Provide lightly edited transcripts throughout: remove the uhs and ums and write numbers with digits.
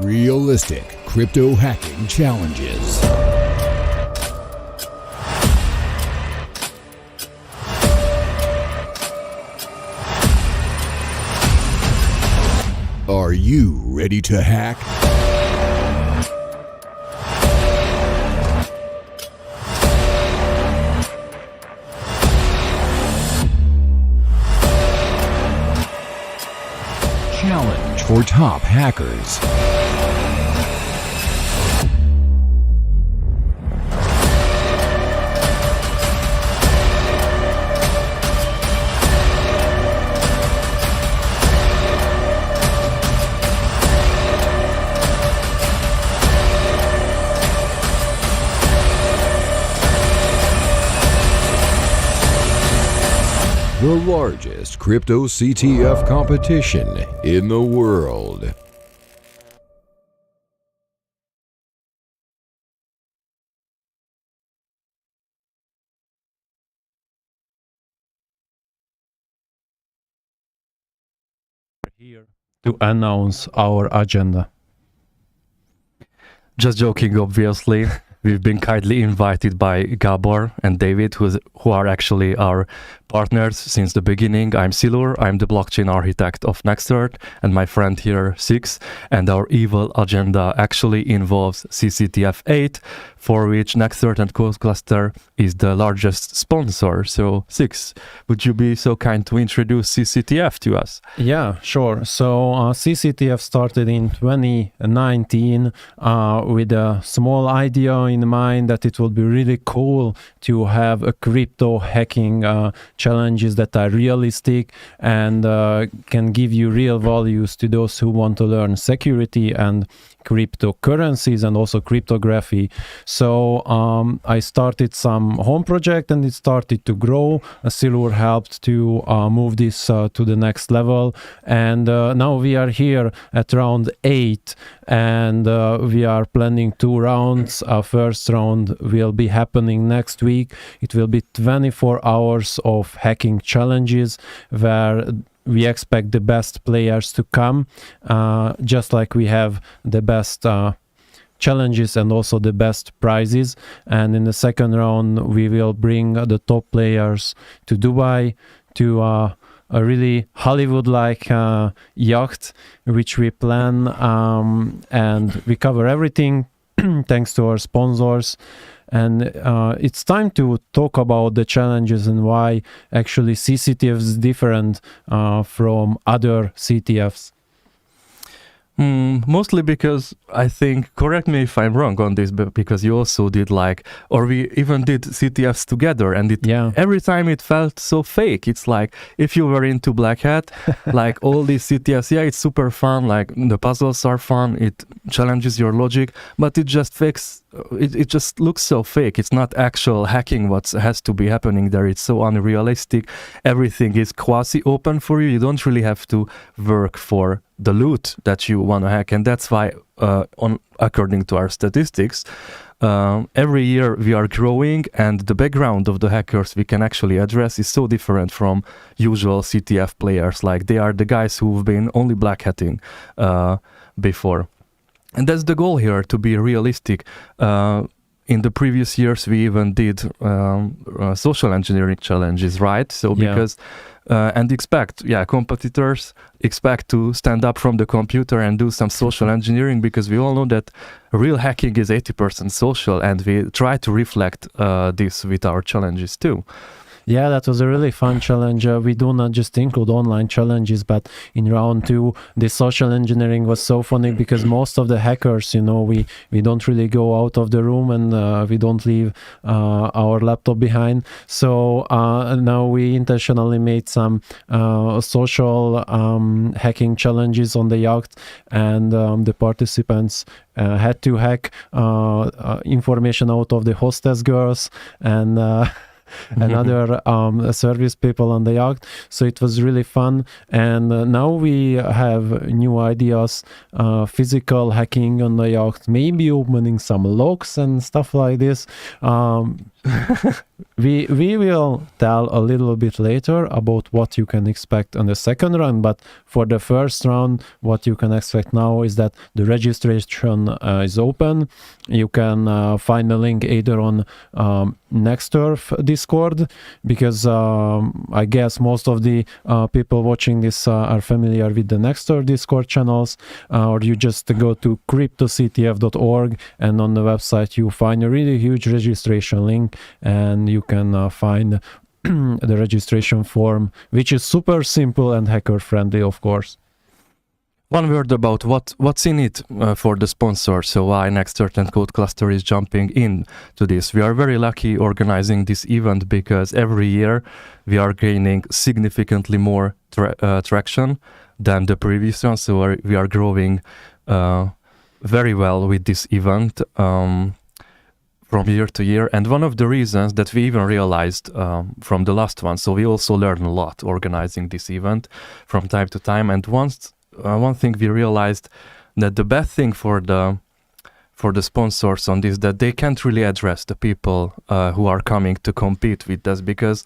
Realistic crypto hacking challenges. Are you ready to hack? Challenge for top hackers. The largest crypto CTF competition in the world. Here to announce our agenda. Just joking, obviously. We've been kindly invited by Gabor and David, who are actually our partners since the beginning. I'm Silur, I'm the blockchain architect of NextEarth, and my friend here, CEX. And our evil agenda actually involves CCTF 8, for which NextEarth and CodeCluster is the largest sponsor. So, CEX, would you be so kind to introduce CCTF to us? Yeah, sure. So CCTF started in 2019 with a small idea in mind that it would be really cool to have a crypto hacking challenges that are realistic and can give you real values to those who want to learn security and cryptocurrencies and also cryptography. So I started some home project and it started to grow. Silur helped to move this to the next level, and now we are here at round 8, and we are planning 2 rounds. First round will be happening next week. It will be 24 hours of hacking challenges where we expect the best players to come, just like we have the best challenges and also the best prizes. And in the second round, we will bring the top players to Dubai to a really Hollywood-like yacht, which we plan, and we cover everything thanks to our sponsors. And it's time to talk about the challenges and why actually CCTF is different from other CTFs. Mostly because I think, correct me if I'm wrong on this, but because you also did or we even did CTFs together, and every time it felt so fake. It's like, if you were into Black Hat, like all these CTFs, it's super fun, like the puzzles are fun, it challenges your logic, but it just it just looks so fake. It's not actual hacking what has to be happening there. It's so unrealistic. Everything is quasi-open for you. You don't really have to work for the loot that you want to hack, and that's why according to our statistics, every year we are growing, and the background of the hackers we can actually address is so different from usual CTF players. Like, they are the guys who've been only black hatting before, and that's the goal here, to be realistic. In the previous years we even did social engineering challenges, right? So because and competitors expect to stand up from the computer and do some social engineering, because we all know that real hacking is 80% social, and we try to reflect this with our challenges too. Yeah, that was a really fun challenge. We do not just include online challenges, but in round 2, the social engineering was so funny because most of the hackers, we don't really go out of the room, and we don't leave our laptop behind. So now we intentionally made some social hacking challenges on the yacht, and the participants had to hack information out of the hostess girls and and other service people on the yacht. So it was really fun, and now we have new ideas, physical hacking on the yacht, maybe opening some locks and stuff like this. we will tell a little bit later about what you can expect on the second round, but for the first round, what you can expect now is that the registration is open. You can find the link either on Nexturf Discord, because I guess most of the people watching this are familiar with the Nexturf Discord channels, or you just go to cryptoctf.org, and on the website you find a really huge registration link, and you can find the registration form, which is super simple and hacker friendly, of course. One word about what's in it for the sponsor. So why Nextert and Code Cluster is jumping in to this. We are very lucky organizing this event, because every year we are gaining significantly more traction than the previous one. So we are growing very well with this event from year to year. And one of the reasons that we even realized from the last one, so we also learn a lot organizing this event from time to time. And one thing we realized, that the best thing for the sponsors on this, that they can't really address the people who are coming to compete with us, because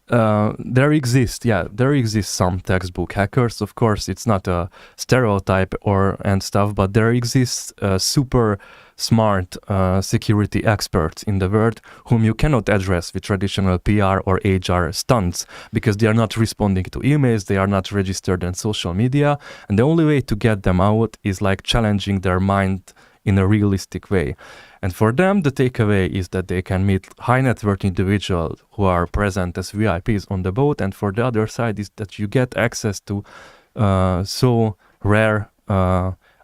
there exists some textbook hackers. Of course, it's not a stereotype and stuff, but there exists super smart security experts in the world whom you cannot address with traditional PR or HR stunts, because they are not responding to emails, they are not registered on social media, and the only way to get them out is like challenging their mind in a realistic way. And for them, the takeaway is that they can meet high net worth individuals who are present as VIPs on the boat. And for the other side is that you get access to so rare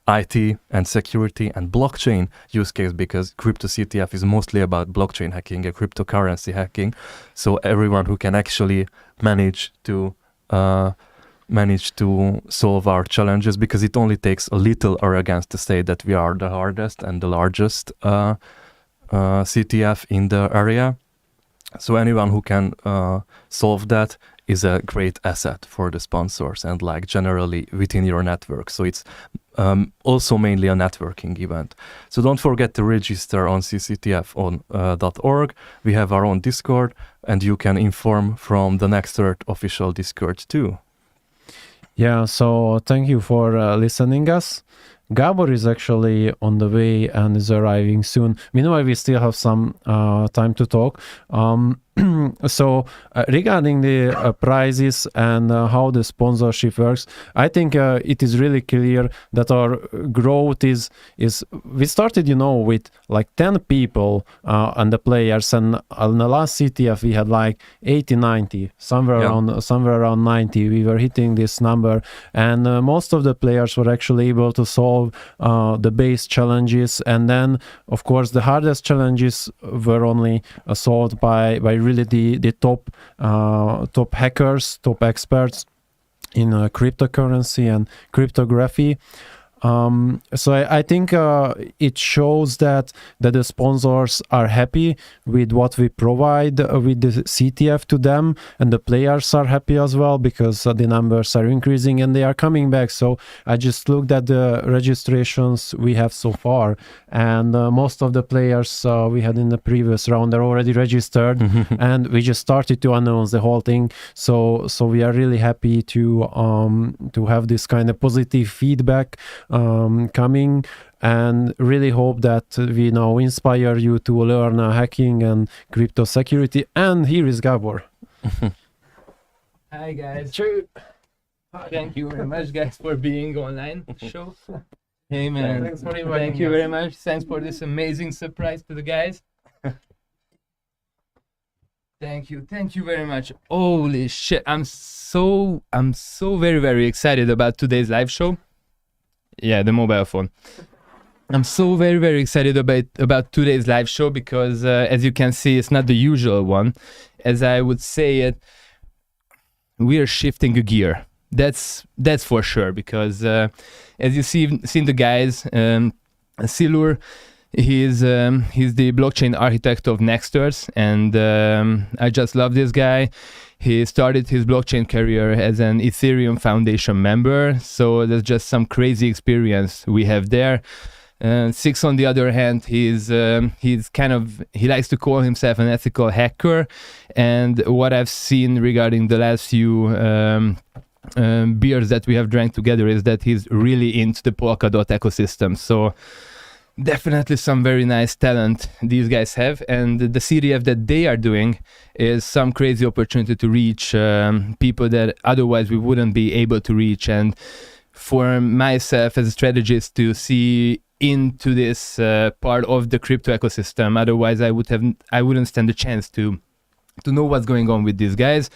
IT and security and blockchain use case, because CryptoCTF is mostly about blockchain hacking and cryptocurrency hacking. So everyone who can actually manage to solve our challenges, because it only takes a little arrogance to say that we are the hardest and the largest CTF in the area. So anyone who can solve that is a great asset for the sponsors and like generally within your network. So it's also mainly a networking event. So don't forget to register on CCTF.org. We have our own Discord, and you can inform from the Nextert official Discord too. Yeah, so thank you for listening us. Gabor is actually on the way and is arriving soon. Meanwhile, we still have some time to talk. So regarding the prizes and how the sponsorship works, I think it is really clear that our growth is we started, with like 10 people and the players, and on the last CTF we had like 80, 90, somewhere around 90. We were hitting this number, and most of the players were actually able to solve the base challenges, and then of course the hardest challenges were only solved by really the top hackers, top experts in cryptocurrency and cryptography. So I think it shows that the sponsors are happy with what we provide with the CTF to them, and the players are happy as well, because the numbers are increasing and they are coming back. So I just looked at the registrations we have so far, and most of the players we had in the previous round are already registered, and we just started to announce the whole thing. So we are really happy to have this kind of positive feedback coming, and really hope that we now inspire you to learn hacking and crypto security. And here is Gabor. Hi guys. Thank you very much guys for being online show. Hey man, thank you very much. Thanks for this amazing surprise to the guys. Thank you very much. Holy shit, I'm so very, very excited about today's live show. Yeah, the mobile phone. I'm so very, very excited about today's live show, because as you can see, it's not the usual one. As I would say it, we are shifting a gear. That's for sure, because as you seen the guys, Silur, he's the blockchain architect of Nexters, and I just love this guy. He started his blockchain career as an Ethereum Foundation member, so there's just some crazy experience we have there. CEX, on the other hand, he likes to call himself an ethical hacker. And what I've seen regarding the last few beers that we have drank together is that he's really into the Polkadot ecosystem. So definitely some very nice talent these guys have. And the CDF that they are doing is some crazy opportunity to reach people that otherwise we wouldn't be able to reach. And for myself as a strategist to see into this part of the crypto ecosystem, otherwise I wouldn't stand a chance to know what's going on with these guys.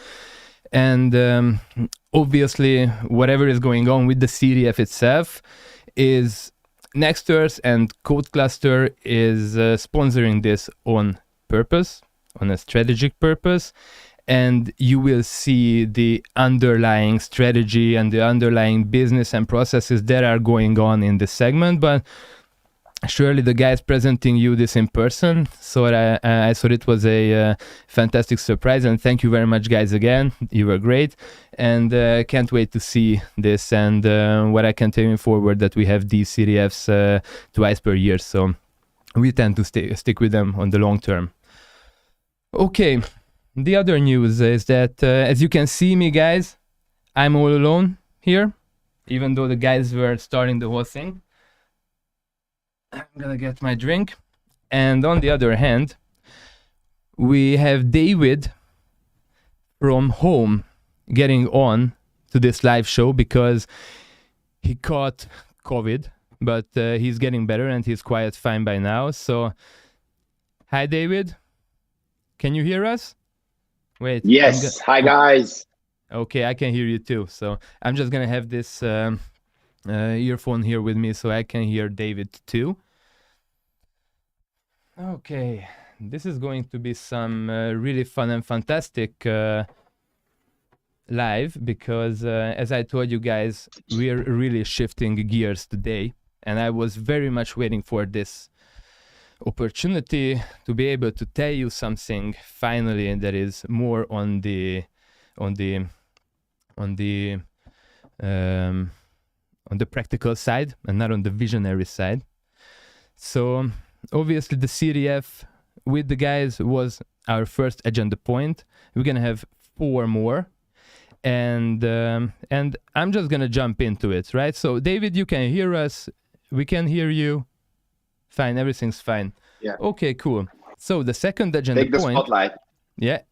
And obviously whatever is going on with the CDF itself is Nexters, and Code Cluster is sponsoring this on purpose, on a strategic purpose. And you will see the underlying strategy and the underlying business and processes that are going on in this segment. But surely the guys presenting you this in person, so I thought it was a fantastic surprise. And thank you very much, guys, again. You were great. And can't wait to see this. And what I can tell you forward, that we have these CDFs twice per year. So we tend to stick with them on the long term. Okay. The other news is that, as you can see me, guys, I'm all alone here, even though the guys were starting the whole thing. I'm gonna get my drink. And on the other hand, we have David from home getting on to this live show because he caught COVID, but he's getting better and he's quite fine by now. So, hi, David. Can you hear us? Wait. Yes. Hi, guys. Okay, I can hear you too. So I'm just gonna have this earphone here with me so I can hear David too. Okay, this is going to be some really fun and fantastic live because as I told you guys, we're really shifting gears today, and I was very much waiting for this opportunity to be able to tell you something finally that is more on the practical side and not on the visionary side. So obviously the CDF with the guys was our first agenda point. We're gonna have 4 more, and I'm just gonna jump into it, right? So David, you can hear us, we can hear you. Fine, everything's fine. Yeah. Okay, cool. So the second agenda Take the point. spotlight. Yeah,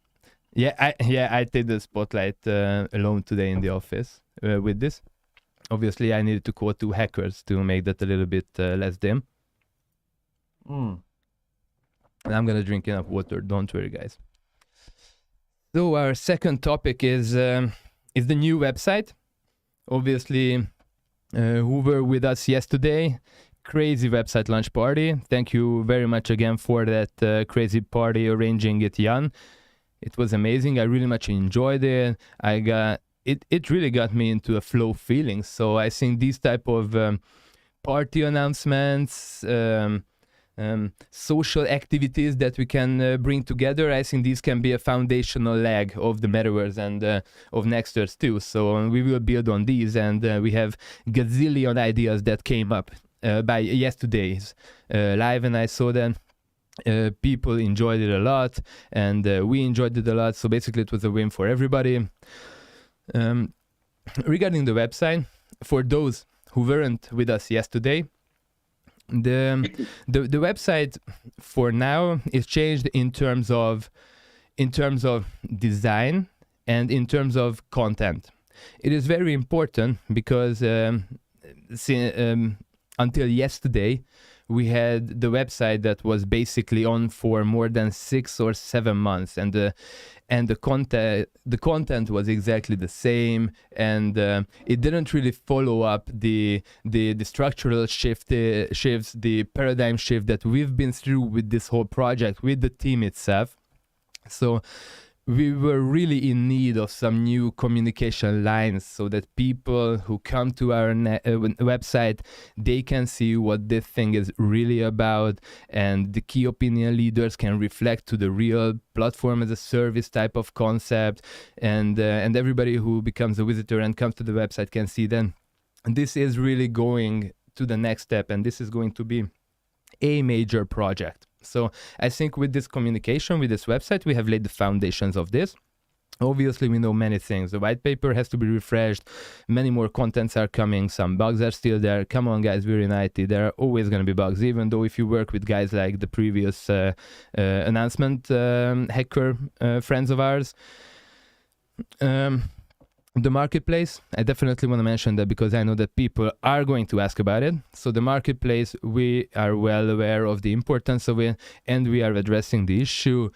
I take the spotlight alone today in the office with this. Obviously, I needed to call 2 hackers to make that a little bit less dim. And I'm gonna drink enough water. Don't worry, guys. So our second topic is the new website. Obviously, who were with us yesterday? Crazy website launch party. Thank you very much again for that crazy party, arranging it, Jan. It was amazing. I really much enjoyed it. It really got me into a flow feeling. So I think these type of party announcements, social activities that we can bring together, I think these can be a foundational leg of the metaverse and of Nexters too. So we will build on these, and we have gazillion ideas that came up by yesterday's live, and I saw that people enjoyed it a lot, and we enjoyed it a lot. So basically it was a win for everybody. Regarding the website, for those who weren't with us yesterday, the website for now is changed in terms of design and in terms of content. It is very important because until yesterday we had the website that was basically on for more than 6 or 7 months, and the content was exactly the same, and it didn't really follow up the structural shifts, the paradigm shift that we've been through with this whole project, with the team itself. So we were really in need of some new communication lines so that people who come to our website, they can see what this thing is really about, and the key opinion leaders can reflect to the real platform as a service type of concept, and everybody who becomes a visitor and comes to the website can see then this is really going to the next step, and this is going to be a major project. So I think with this communication, with this website, we have laid the foundations of this. Obviously, we know many things. The white paper has to be refreshed. Many more contents are coming. Some bugs are still there. Come on, guys, we're in IT. There are always going to be bugs, even though if you work with guys like the previous announcement hacker friends of ours. The marketplace, I definitely want to mention that because I know that people are going to ask about it. So the marketplace, we are well aware of the importance of it, and we are addressing the issue.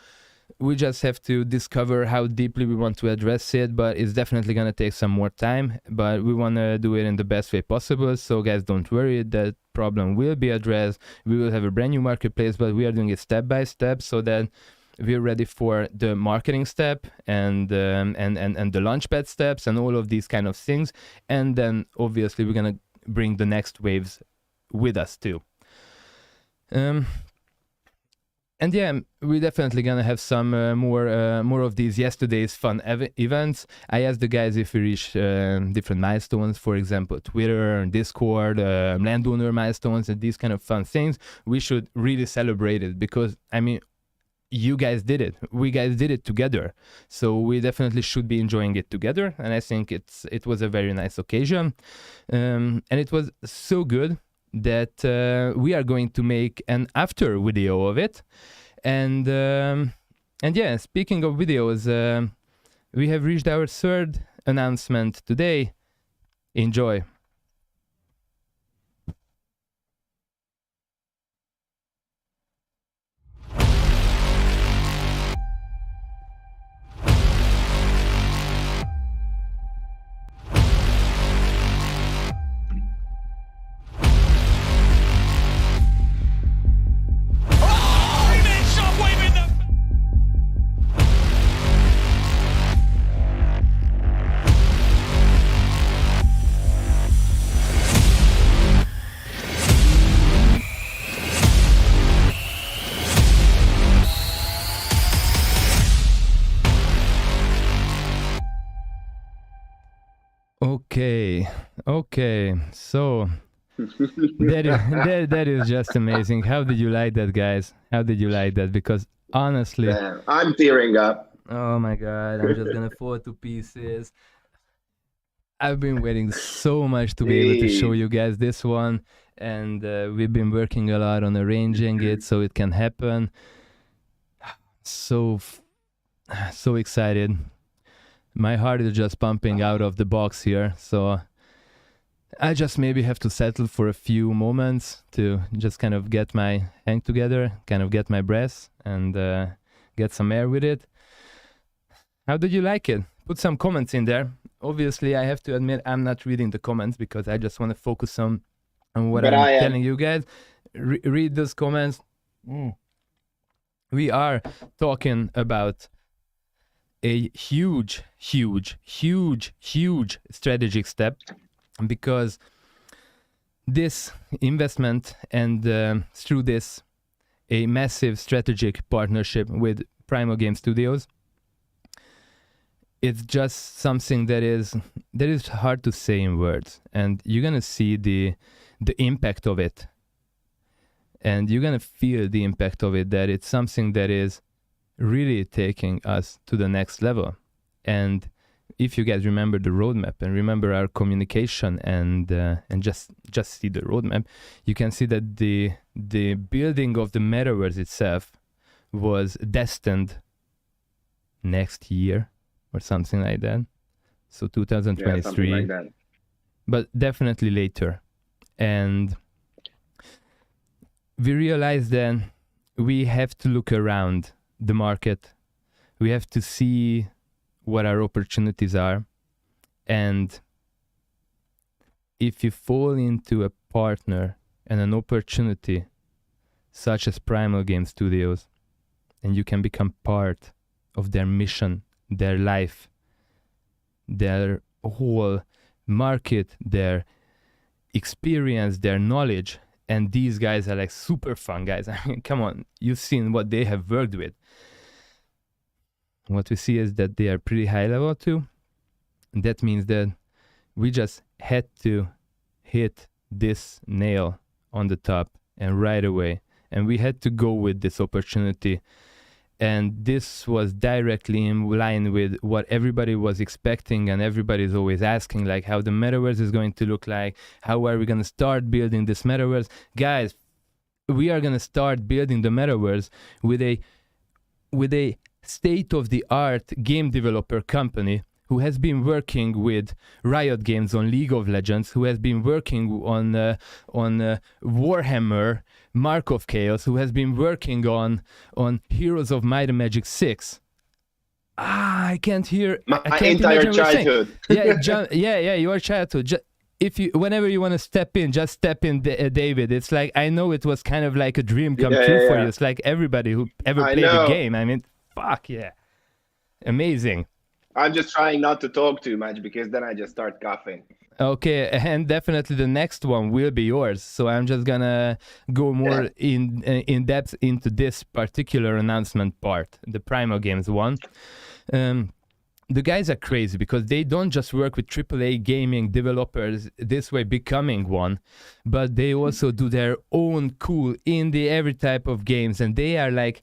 We just have to discover how deeply we want to address it, but it's definitely going to take some more time, but we want to do it in the best way possible. So guys, don't worry, that problem will be addressed. We will have a brand new marketplace, but we are doing it step by step so that we're ready for the marketing step and the Launchpad steps and all of these kind of things. And then obviously we're going to bring the next waves with us too. And yeah, we're definitely gonna have some more of these yesterday's fun events. I asked the guys if we reach different milestones, for example, Twitter, Discord, landowner milestones, and these kind of fun things. We should really celebrate it because, I mean, you guys did it. We guys did it together. So we definitely should be enjoying it together. And I think it was a very nice occasion. And it was so good that we are going to make an after video of it. And yeah, speaking of videos, we have reached our third announcement today. Enjoy. Okay, so that is just amazing. How did you like that, guys? How did you like that? Because honestly, man, I'm tearing up. Oh my god, I'm just gonna fall to pieces. I've been waiting so much to be able to show you guys this one, and we've been working a lot on arranging it so it can happen. So excited. My heart is just pumping out of the box here, so I just maybe have to settle for a few moments to just kind of get my hang together, kind of get my breath, and get some air with it. How did you like it? Put some comments in there. Obviously, I have to admit I'm not reading the comments because I just want to focus on what I'm telling you guys. Read those comments. We are talking about a huge strategic step, because this investment and through this a massive strategic partnership with Primal Game Studios, it's just something that is hard to say in words, and you're gonna see the impact of it, and you're gonna feel the impact of it, that it's something that is really taking us to the next level. And if you guys remember the roadmap and remember our communication and just see the roadmap, you can see that the building of the metaverse itself was destined next year or something like that. So 2023, yeah, something like that. But definitely later. And we realized that we have to look around the market. We have to see what our opportunities are. And if you fall into a partner and an opportunity such as Primal Game Studios, and you can become part of their mission, their life, their whole market, their experience, their knowledge, and these guys are like super fun guys. I mean, come on, you've seen what they have worked with. What we see is that they are pretty high level too. And that means that we just had to hit this nail on the top, and right away. And we had to go with this opportunity. And this was directly in line with what everybody was expecting, and everybody's always asking, like, how the metaverse is going to look like, how are we going to start building this metaverse. Guys, we are going to start building the metaverse with a state-of-the-art game developer company who has been working with Riot Games on League of Legends, who has been working on Warhammer, Mark of Chaos, who has been working on Heroes of Might and Magic 6. I can't hear. My I can't entire imagine what you're saying. childhood. Yeah, your childhood. Whenever you want to step in, just step in, David. It's like, I know it was kind of like a dream come true for you. It's like everybody who ever played the game. I mean, fuck yeah, amazing. I'm just trying not to talk too much because then I just start coughing. Okay, and definitely the next one will be yours. So I'm just gonna go more in depth into this particular announcement part, the Primal Games one. The guys are crazy because they don't just work with AAA gaming developers this way becoming one, but they also do their own cool indie every type of games, and they are like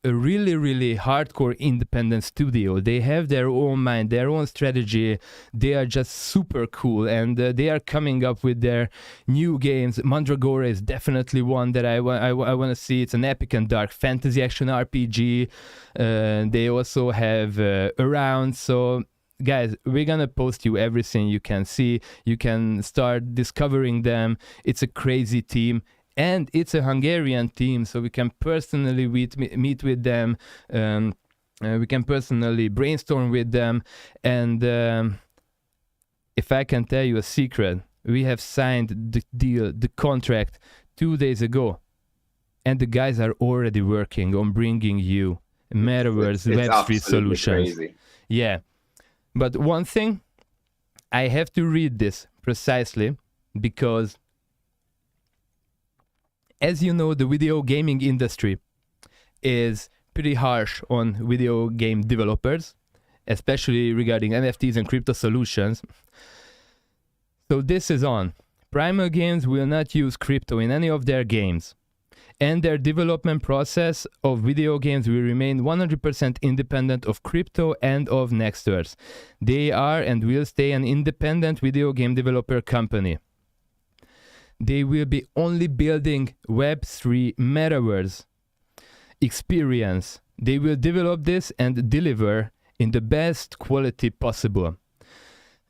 a really, really hardcore independent studio. They have their own mind, their own strategy. They are just super cool, and they are coming up with their new games. Mandragora is definitely one that I want to see. It's an epic and dark fantasy action RPG. They also have Around. So guys, we're gonna post you everything you can see. You can start discovering them. It's a crazy team, and it's a Hungarian team, so we can personally meet with them. We can personally brainstorm with them. And if I can tell you a secret, we have signed the deal, the contract 2 days ago, and the guys are already working on bringing you metaverse Web3 solutions. Crazy. Yeah, but one thing, I have to read this precisely because, as you know, the video gaming industry is pretty harsh on video game developers, especially regarding NFTs and crypto solutions. So this is on. Primal Games will not use crypto in any of their games, and their development process of video games will remain 100% independent of crypto and of Nextverse. They are and will stay an independent video game developer company. They will be only building Web3 metaverse experience. They will develop this and deliver in the best quality possible.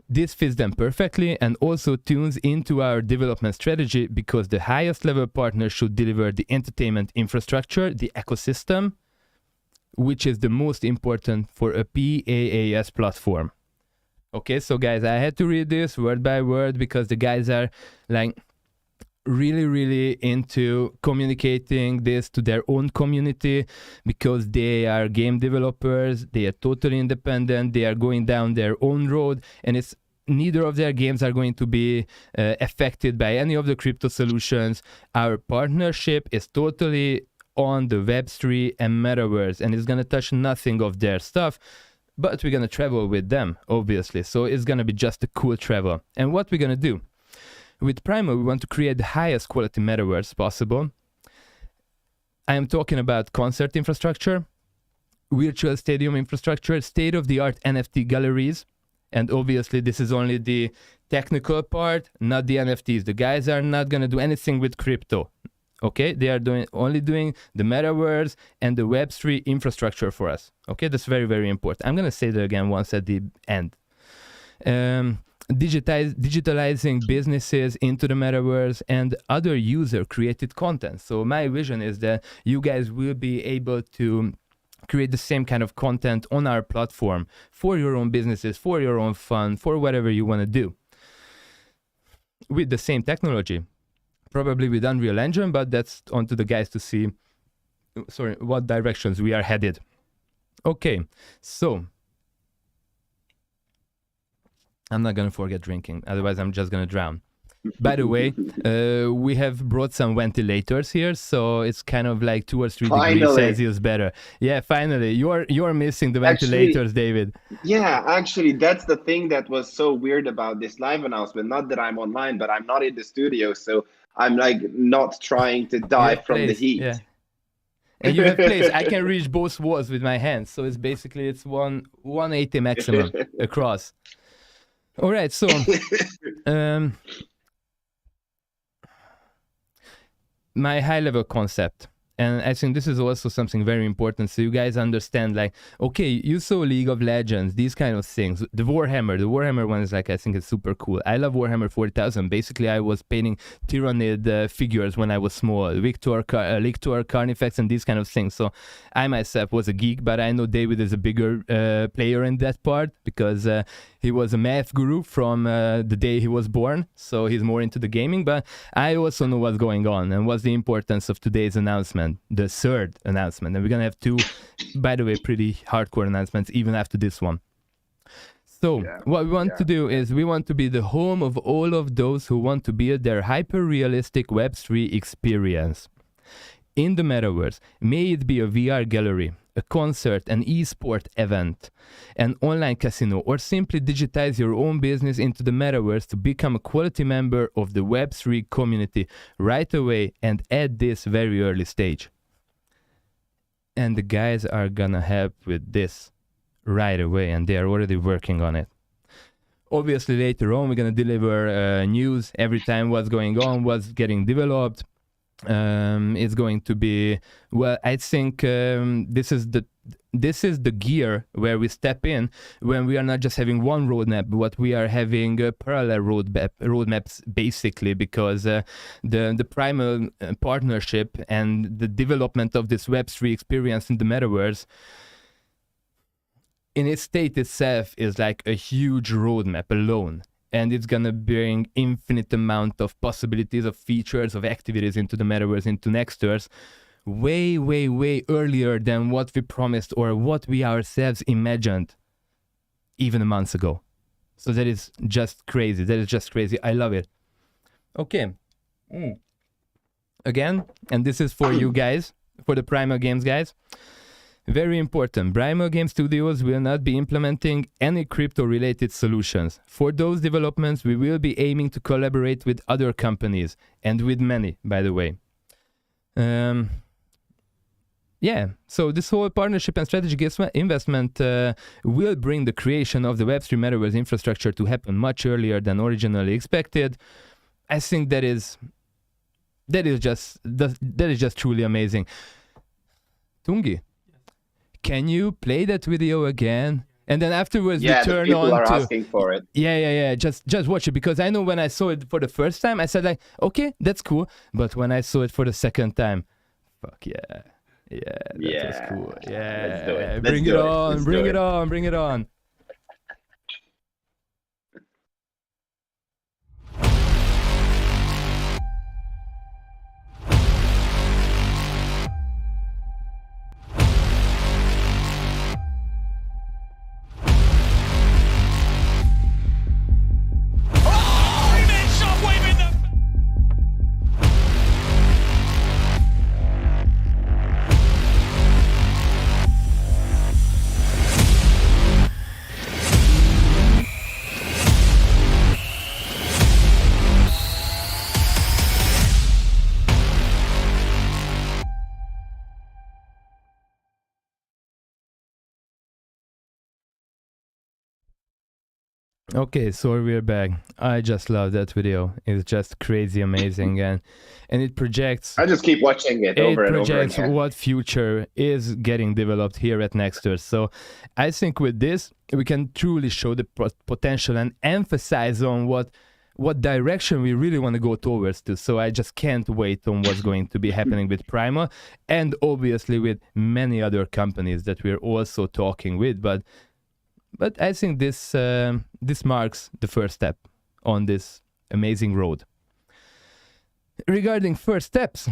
This fits them perfectly and also tunes into our development strategy because the highest level partner should deliver the entertainment infrastructure, the ecosystem, which is the most important for a PaaS platform. Okay, so guys, I had to read this word by word because the guys are like really, really into communicating this to their own community because they are game developers, they are totally independent, they are going down their own road, and it's neither of their games are going to be affected by any of the crypto solutions. Our partnership is totally on the Web3 and Metaverse, and it's going to touch nothing of their stuff, but we're going to travel with them, obviously. So it's going to be just a cool travel. And what we're going to do? With Primal, we want to create the highest quality metaverse possible. I am talking about concert infrastructure, virtual stadium infrastructure, state-of-the-art NFT galleries, and obviously this is only the technical part, not the NFTs. The guys are not going to do anything with crypto. Okay, they are only doing the metaverse and the Web3 infrastructure for us. Okay, that's very, very important. I'm going to say that again once at the end. Digitalizing businesses into the metaverse and other user-created content. So my vision is that you guys will be able to create the same kind of content on our platform for your own businesses, for your own fun, for whatever you want to do. With the same technology, probably with Unreal Engine, but that's on to the guys to see, what directions we are headed. Okay, so I'm not going to forget drinking, otherwise I'm just going to drown. By the way, we have brought some ventilators here, so it's kind of like 2 or 3 degrees Finally. Celsius better. Yeah, finally. You're missing the ventilators, David. Yeah, actually, that's the thing that was so weird about this live announcement. Not that I'm online, but I'm not in the studio, so I'm like not trying to die from the heat. Yeah. And you have place. I can reach both walls with my hands, so it's basically 180 maximum across. All right, so my high-level concept, and I think this is also something very important, so you guys understand, like, okay, you saw League of Legends, these kind of things. The Warhammer one is like, I think it's super cool. I love Warhammer 40,000. Basically, I was painting Tyrannid figures when I was small, Lictor, Carnifex, and these kind of things. So I myself was a geek, but I know David is a bigger player in that part, because he was a math guru from the day he was born, so he's more into the gaming. But I also know what's going on and what's the importance of today's announcement, the third announcement. And we're going to have 2, by the way, pretty hardcore announcements even after this one. So what we want to do is we want to be the home of all of those who want to build their hyper-realistic Web3 experience. In the metaverse, may it be a VR gallery, a concert, an e-sport event, an online casino, or simply digitize your own business into the metaverse to become a quality member of the Web3 community right away and at this very early stage. And the guys are gonna help with this right away, and they are already working on it. Obviously, later on, we're gonna deliver news every time what's going on, what's getting developed. It's going to be, well, I think this is the gear where we step in when we are not just having one roadmap, but we are having parallel roadmaps basically, because the primal partnership and the development of this Web3 experience in the metaverse in its state itself is like a huge roadmap alone. And it's gonna bring infinite amount of possibilities, of features, of activities into the metaverse, into next years, way, way, way earlier than what we promised or what we ourselves imagined even a month ago. So that is just crazy. That is just crazy. I love it. Okay. Again, and this is for you guys, for the Primal Games guys. Very important, Primal Game Studios will not be implementing any crypto-related solutions. For those developments, we will be aiming to collaborate with other companies, and with many, by the way. Yeah, so this whole partnership and strategic investment will bring the creation of the Web3 Metaverse infrastructure to happen much earlier than originally expected. I think that is just truly amazing. Tungi, can you play that video again? And then afterwards we turn on people are to... asking for it. Yeah. Just watch it, because I know when I saw it for the first time, I said like, okay, that's cool. But when I saw it for the second time, fuck yeah. Yeah, that was cool. Yeah, let's do it. Bring it on. Okay, so we're back. I just love that video. It's just crazy amazing, and it projects... I just keep watching it over and over again. It projects what future is getting developed here at Nexters. So I think with this, we can truly show the potential and emphasize on what direction we really want to go towards to. So I just can't wait on what's going to be happening with Prima, and obviously with many other companies that we're also talking with, but I think this marks the first step on this amazing road. Regarding first steps,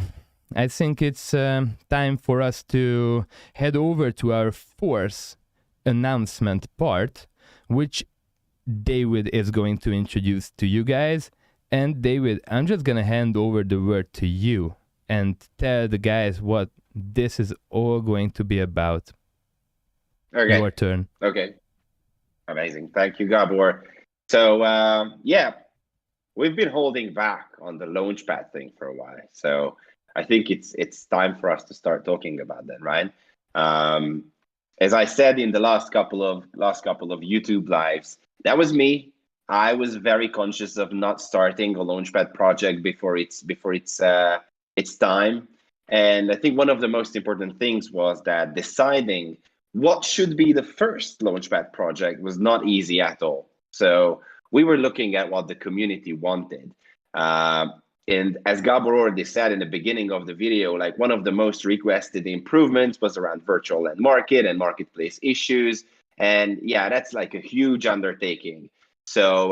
I think it's time for us to head over to our fourth announcement part, which David is going to introduce to you guys. And David, I'm just gonna hand over the word to you and tell the guys what this is all going to be about. Okay. Your turn. Okay. Amazing. Thank you, Gabor. So yeah, we've been holding back on the Launchpad thing for a while. So I think it's time for us to start talking about that, right? As I said in the last couple of YouTube lives, that was me. I was very conscious of not starting a Launchpad project before it's time. And I think one of the most important things was that deciding what should be the first Launchpad project was not easy at all. So we were looking at what the community wanted. And as Gabor already said in the beginning of the video, like one of the most requested improvements was around virtual land market and marketplace issues. And yeah, that's like a huge undertaking. So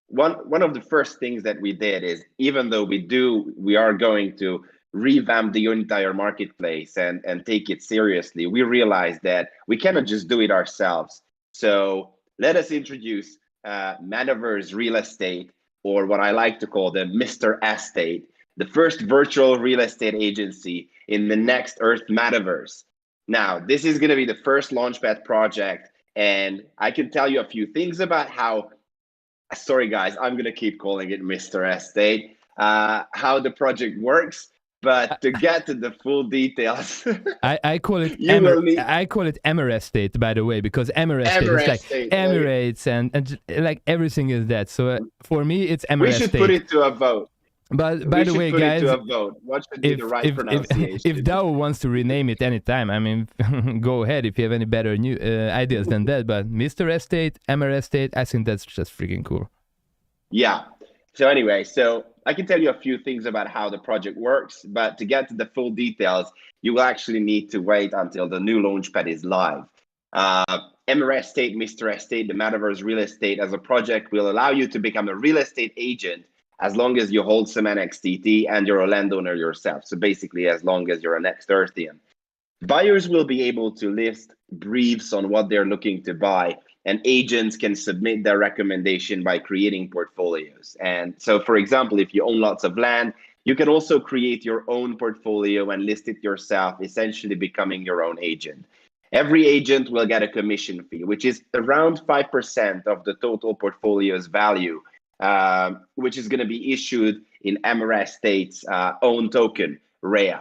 one of the first things that we did is, even though we are going to revamp the entire marketplace and take it seriously, we realized that we cannot just do it ourselves. So let us introduce Metaverse Real Estate, or what I like to call the Mr. Estate, the first virtual real estate agency in the next Earth Metaverse. Now, this is going to be the first Launchpad project, and I can tell you a few things about how, sorry guys, I'm going to keep calling it Mr. Estate, how the project works. But to get to the full details, I call it I call it Emirates State, by the way, because Emirates State is like State, Emirates and like everything is that. So for me, it's Emirates we should State. Put it to a vote. But by the way, guys, to a vote. What should be the right pronunciation? If Dow wants to rename it anytime, I mean, go ahead if you have any better new ideas than that. But Mr. Estate, Emirates State, I think that's just freaking cool. Yeah. So anyway, so I can tell you a few things about how the project works, but to get to the full details, you will actually need to wait until the new Launchpad is live. Emirates Estate, Mr. Estate, the Metaverse Real Estate as a project will allow you to become a real estate agent as long as you hold some NXTT and you're a landowner yourself. So basically, as long as you're an ex-Earthian. Buyers will be able to list briefs on what they're looking to buy, and agents can submit their recommendation by creating portfolios. And so, for example, if you own lots of land, you can also create your own portfolio and list it yourself, essentially becoming your own agent. Every agent will get a commission fee, which is around 5% of the total portfolio's value, which is going to be issued in Emirates State's own token, REA,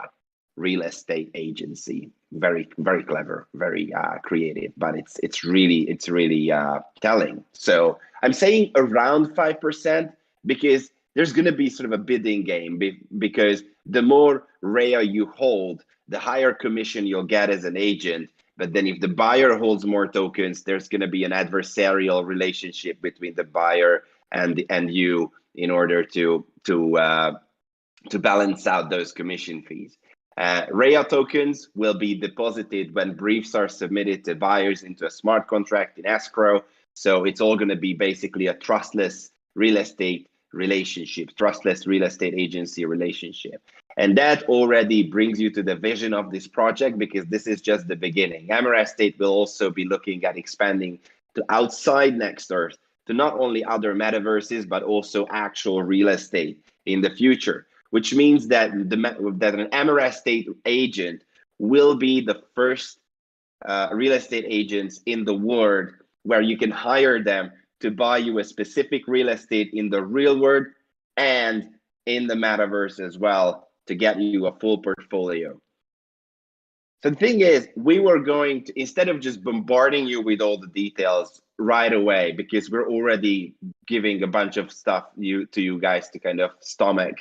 Real Estate Agency. Very, very clever, very creative, but it's really telling. So I'm saying around 5% because there's going to be sort of a bidding game, because the more REA you hold, the higher commission you'll get as an agent. But then if the buyer holds more tokens, there's going to be an adversarial relationship between the buyer and you in order to balance out those commission fees. REA tokens will be deposited when briefs are submitted to buyers into a smart contract in escrow. So it's all going to be basically a trustless real estate relationship, trustless real estate agency relationship. And that already brings you to the vision of this project, because this is just the beginning. Emirates State will also be looking at expanding to outside Next Earth, to not only other metaverses, but also actual real estate in the future, which means that an Emirates State agent will be the first real estate agents in the world where you can hire them to buy you a specific real estate in the real world and in the metaverse as well, to get you a full portfolio. So the thing is, we were going to, instead of just bombarding you with all the details right away, because we're already giving a bunch of stuff to you guys to kind of stomach,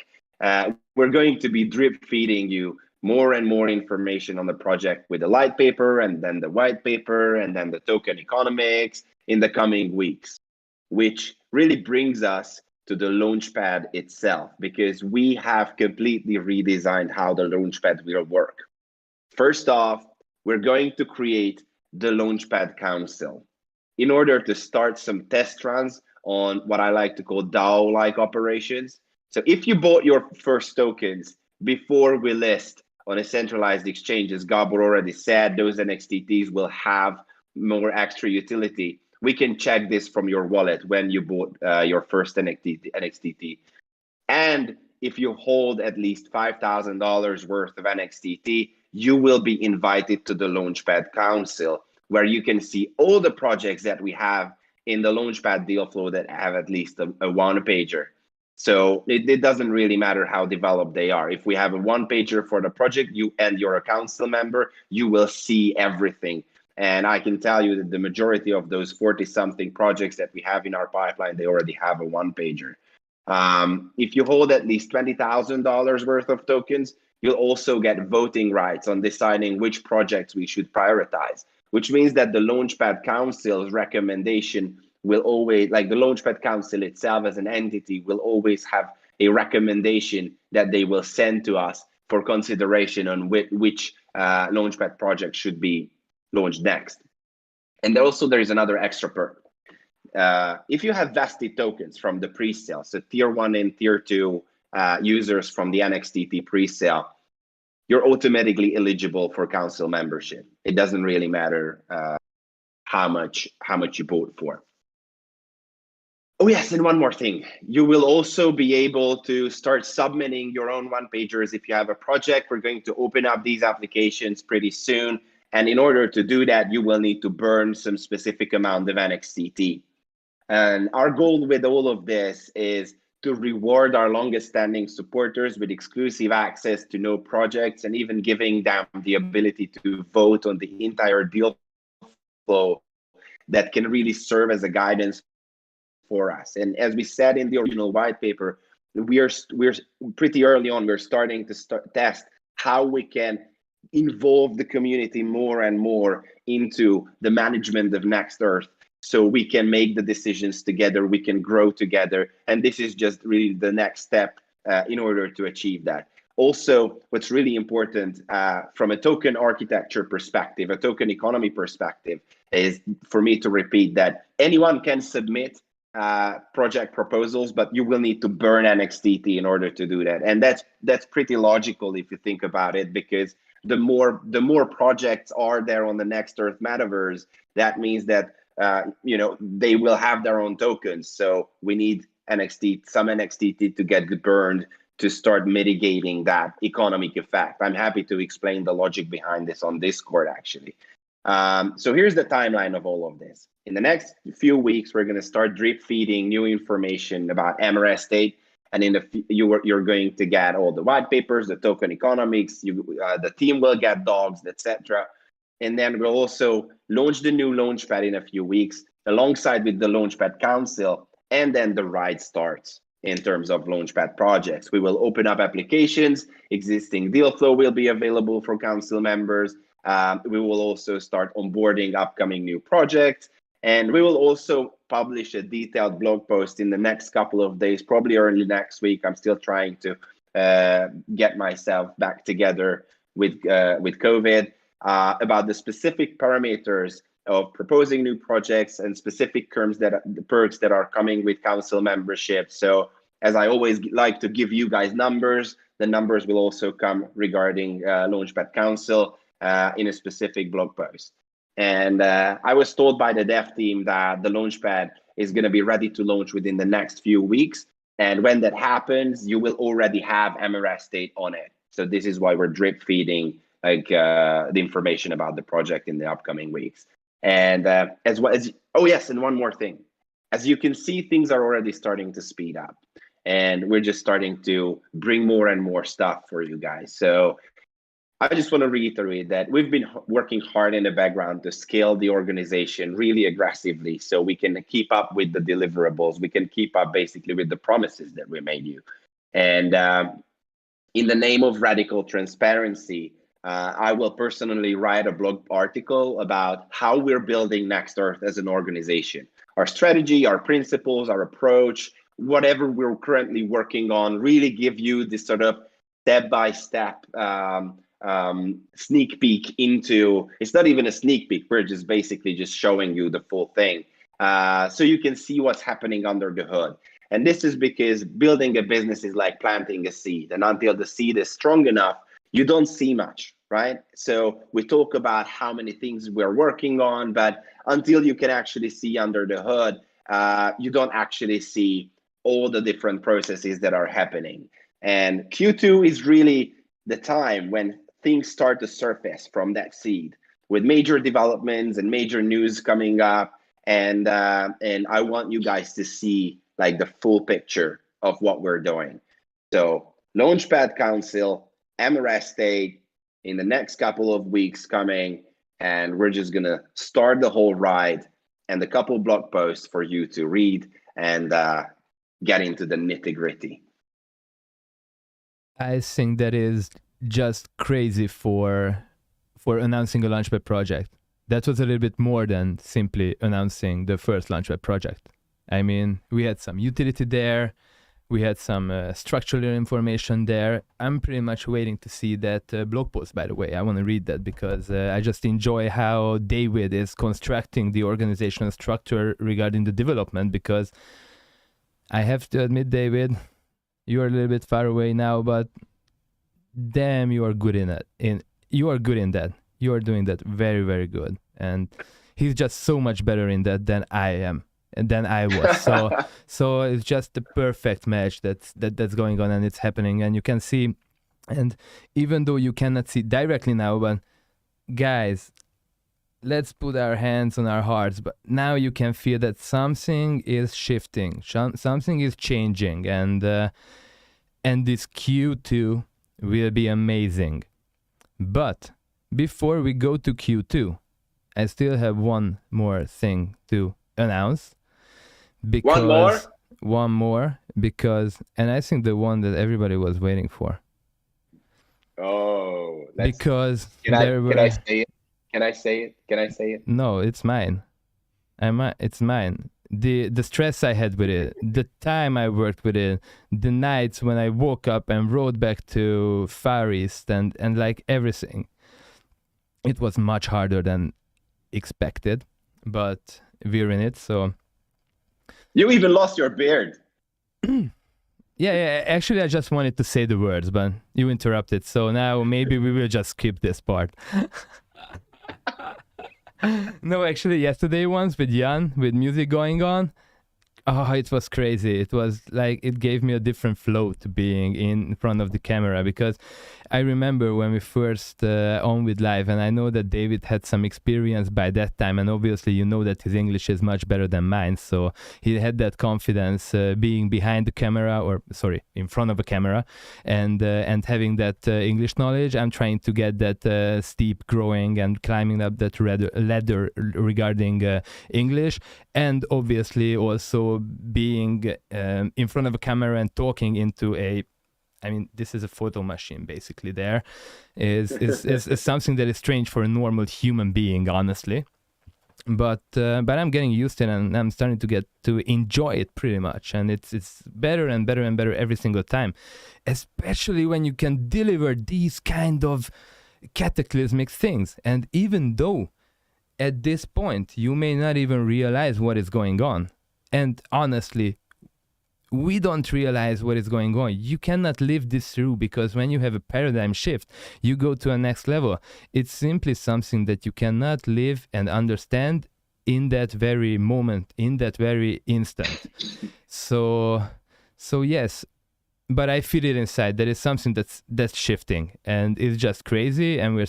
we're going to be drip feeding you more and more information on the project with the light paper, and then the white paper, and then the token economics in the coming weeks, which really brings us to the Launchpad itself, because we have completely redesigned how the Launchpad will work. First off, we're going to create the Launchpad Council in order to start some test runs on what I like to call DAO-like operations. So if you bought your first tokens before we list on a centralized exchange, as Gabor already said, those NXTTs will have more extra utility we can check this from your wallet when you bought your first NXTT. And if you hold at least $5,000 worth of NXTT, you will be invited to the Launchpad Council, where you can see all the projects that we have in the Launchpad deal flow that have at least a one-pager. So it doesn't really matter how developed they are. If we have a one-pager for the project, you and you're a council member, you will see everything. And I can tell you that the majority of those 40-something projects that we have in our pipeline, they already have a one-pager. If you hold at least $20,000 worth of tokens, you'll also get voting rights on deciding which projects we should prioritize, which means that the Launchpad Council's recommendation will always, like the Launchpad Council itself as an entity, will always have a recommendation that they will send to us for consideration on which Launchpad project should be launched next. And also there is another extra perk. If you have vested tokens from the pre-sale, so tier 1 and tier 2 users from the NXTT pre-sale, you're automatically eligible for council membership. It doesn't really matter how much you vote for. Oh yes, and one more thing. You will also be able to start submitting your own one-pagers if you have a project. We're going to open up these applications pretty soon. And in order to do that, you will need to burn some specific amount of NXTT. And our goal with all of this is to reward our longest standing supporters with exclusive access to no projects and even giving them the ability to vote on the entire deal flow that can really serve as a guidance for us. And as we said in the original white paper, we're pretty early on, we're starting to test how we can involve the community more and more into the management of Next Earth, so we can make the decisions together, we can grow together. And this is just really the next step in order to achieve that. Also, what's really important from a token architecture perspective, a token economy perspective, is for me to repeat that anyone can submit project proposals, but you will need to burn NXTT in order to do that. And that's pretty logical if you think about it, because the more projects are there on the Next Earth metaverse, that means that they will have their own tokens. So we need some NXTT to get burned to start mitigating that economic effect. I'm happy to explain the logic behind this on Discord, actually. So here's the timeline of all of this. In the next few weeks, we're going to start drip feeding new information about MRS state, and you're going to get all the white papers, the token economics. The team will get dogs, etc. And then we'll also launch the new Launchpad in a few weeks, alongside with the Launchpad Council, and then the ride starts in terms of Launchpad projects. We will open up applications, existing deal flow will be available for council members. We will also start onboarding upcoming new projects, and we will also publish a detailed blog post in the next couple of days, probably early next week. I'm still trying to get myself back together with COVID, about the specific parameters of proposing new projects and specific perks that are coming with council membership. So as I always like to give you guys numbers, the numbers will also come regarding Launchpad Council in a specific blog post. And I was told by the dev team that the Launchpad is going to be ready to launch within the next few weeks. And when that happens, you will already have MRS state on it. So this is why we're drip feeding the information about the project in the upcoming weeks. And as well as, oh yes, and one more thing. As you can see, things are already starting to speed up, and we're just starting to bring more and more stuff for you guys. So I just want to reiterate that we've been working hard in the background to scale the organization really aggressively, so we can keep up with the deliverables. We can keep up basically with the promises that we made you. And in the name of radical transparency, I will personally write a blog article about how we're building Next Earth as an organization. Our strategy, our principles, our approach, whatever we're currently working on, really give you this sort of step-by-step sneak peek into, it's not even a sneak peek, we're just basically just showing you the full thing. So you can see what's happening under the hood. And this is because building a business is like planting a seed. And until the seed is strong enough, you don't see much. right? So we talk about how many things we're working on, but until you can actually see under the hood, you don't actually see all the different processes that are happening. And Q2 is really the time when things start to surface from that seed, with major developments and major news coming up. And I want you guys to see like the full picture of what we're doing. So Launchpad Council, MRS State, in the next couple of weeks coming, and we're just gonna start the whole ride and a couple blog posts for you to read and get into the nitty-gritty. I think that is just crazy for announcing a Launchpad project. That was a little bit more than simply announcing the first Launchpad project. I mean, we had some utility there, we had some structural information there. I'm pretty much waiting to see that blog post, by the way. I want to read that because I just enjoy how David is constructing the organizational structure regarding the development, because I have to admit, David, you're a little bit far away now, but damn, you are good in it. You are good in that. You are doing that very, very good. And he's just so much better in that than I am. And than I was. So it's just the perfect match that's going on, and it's happening, and you can see. And even though you cannot see directly now, but guys, let's put our hands on our hearts. But now you can feel that something is shifting, something is changing, and this Q2 will be amazing. But before we go to Q2, I still have one more thing to announce. Because one more, because, and I think the one that everybody was waiting for. Oh, because can I say it? Can I say it? Can I say it? No, it's mine. It's mine. The stress I had with it, the time I worked with it, the nights when I woke up and rode back to Far East and like everything. It was much harder than expected, but we're in it, so. You even lost your beard. Yeah, actually I just wanted to say the words, but you interrupted, so now maybe we will just skip this part. No, actually yesterday once with Jan, with music going on, oh, it was crazy. It was like, it gave me a different flow to being in front of the camera, because I remember when we first on with live, and I know that David had some experience by that time, and obviously you know that his English is much better than mine, so he had that confidence being behind the camera, or sorry, in front of a camera, and having that English knowledge. I'm trying to get that steep growing and climbing up that ladder regarding English, and obviously also being in front of a camera and talking into a, I mean, this is a photo machine basically. There is something that is strange for a normal human being, honestly. But I'm getting used to it, and I'm starting to get to enjoy it pretty much. And it's better and better and better every single time, especially when you can deliver these kind of cataclysmic things. And even though at this point you may not even realize what is going on, and honestly, we don't realize what is going on. You cannot live this through, because when you have a paradigm shift, you go to a next level. It's simply something that you cannot live and understand in that very moment, in that very instant. So yes, but I feel it inside. There is something that's shifting, and it's just crazy, and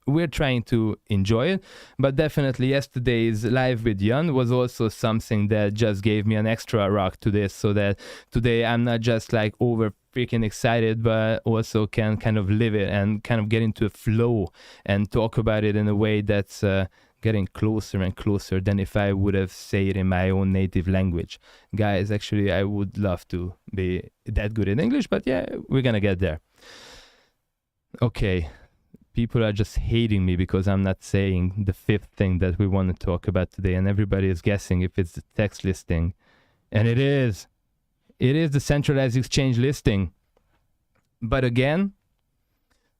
we're trying to enjoy it. But definitely yesterday's live with Jan was also something that just gave me an extra rock to this, so that today I'm not just like over freaking excited, but also can kind of live it and kind of get into a flow and talk about it in a way that's getting closer and closer than if I would have said it in my own native language. Guys, actually, I would love to be that good in English, but yeah, we're gonna get there. Okay. People are just hating me because I'm not saying the fifth thing that we want to talk about today, and everybody is guessing if it's the text listing. And it is. It is the centralized exchange listing. But again,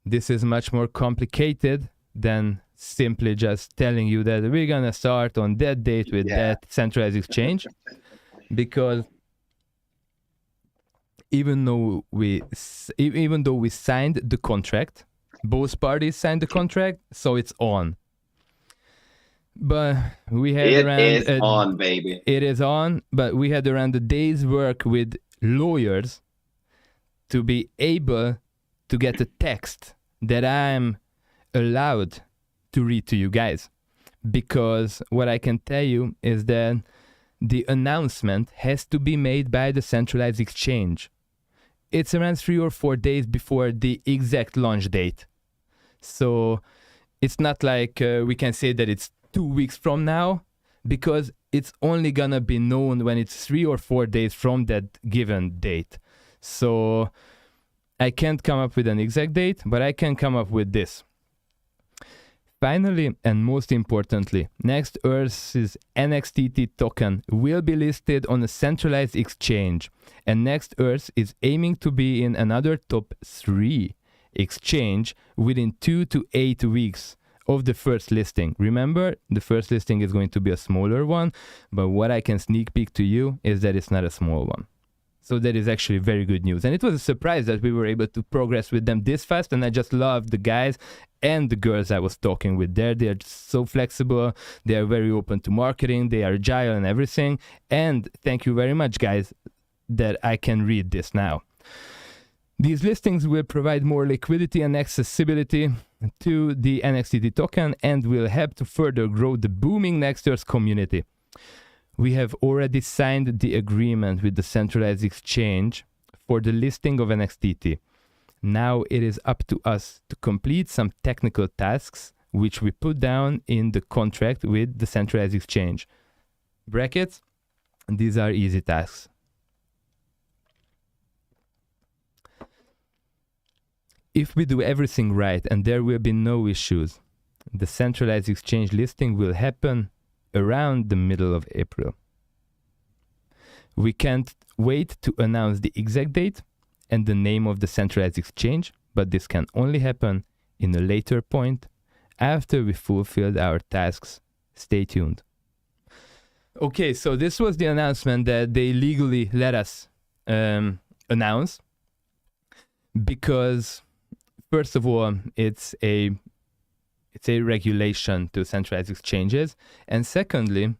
this is much more complicated than simply just telling you that we're going to start on that date with that centralized exchange. Because even though we signed the contract Both parties signed the contract, so it's on. But we had It around is on, baby. It is on, but we had around a day's work with lawyers to be able to get a text that I'm allowed to read to you guys. Because what I can tell you is that the announcement has to be made by the centralized exchange. It's around 3 or 4 days before the exact launch date. So it's not like we can say that it's 2 weeks from now, because it's only gonna be known when it's 3 or 4 days from that given date. So I can't come up with an exact date, but I can come up with this. Finally, and most importantly, Next Earth's NXTT token will be listed on a centralized exchange, and Next Earth is aiming to be in another top 3 exchange within 2 to 8 weeks of the first listing. Remember, the first listing is going to be a smaller one, but what I can sneak peek to you is that it's not a small one. So that is actually very good news. And it was a surprise that we were able to progress with them this fast. And I just love the guys and the girls I was talking with there. They are so flexible. They are very open to marketing. They are agile and everything. And thank you very much, guys, that I can read this now. These listings will provide more liquidity and accessibility to the NXTT token and will help to further grow the booming Nexters community. We have already signed the agreement with the centralized exchange for the listing of NXTT. Now it is up to us to complete some technical tasks which we put down in the contract with the centralized exchange. Brackets, these are easy tasks. If we do everything right and there will be no issues, the centralized exchange listing will happen around the middle of April. We can't wait to announce the exact date and the name of the centralized exchange, but this can only happen in a later point after we fulfilled our tasks. Stay tuned. Okay, so this was the announcement that they legally let us announce, because first of all, it's a regulation to centralized exchanges. And secondly,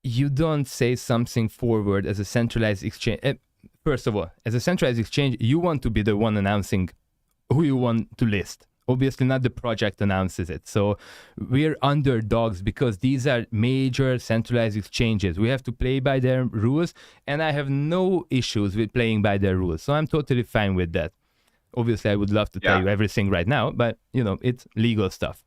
you don't say something forward as a centralized exchange. First of all, as a centralized exchange, you want to be the one announcing who you want to list. Obviously, not the project announces it. So we're underdogs because these are major centralized exchanges. We have to play by their rules, and I have no issues with playing by their rules. So I'm totally fine with that. Obviously, I would love to tell you everything right now, but, you know, it's legal stuff.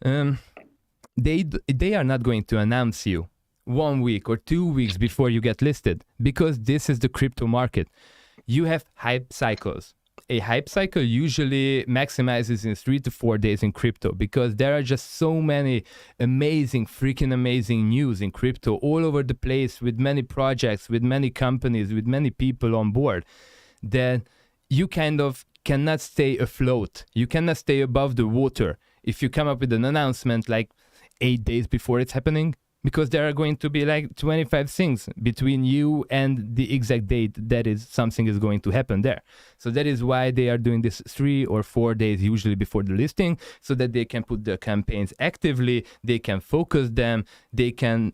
They are not going to announce you 1 week or 2 weeks before you get listed, because this is the crypto market. You have hype cycles. A hype cycle usually maximizes in 3 to 4 days in crypto, because there are just so many freaking amazing news in crypto all over the place, with many projects, with many companies, with many people on board, that you kind of cannot stay afloat. You cannot stay above the water if you come up with an announcement like 8 days before it's happening, because there are going to be like 25 things between you and the exact date that is something is going to happen there. So that is why they are doing this 3 or 4 days usually before the listing, so that they can put the campaigns actively, they can focus them, they can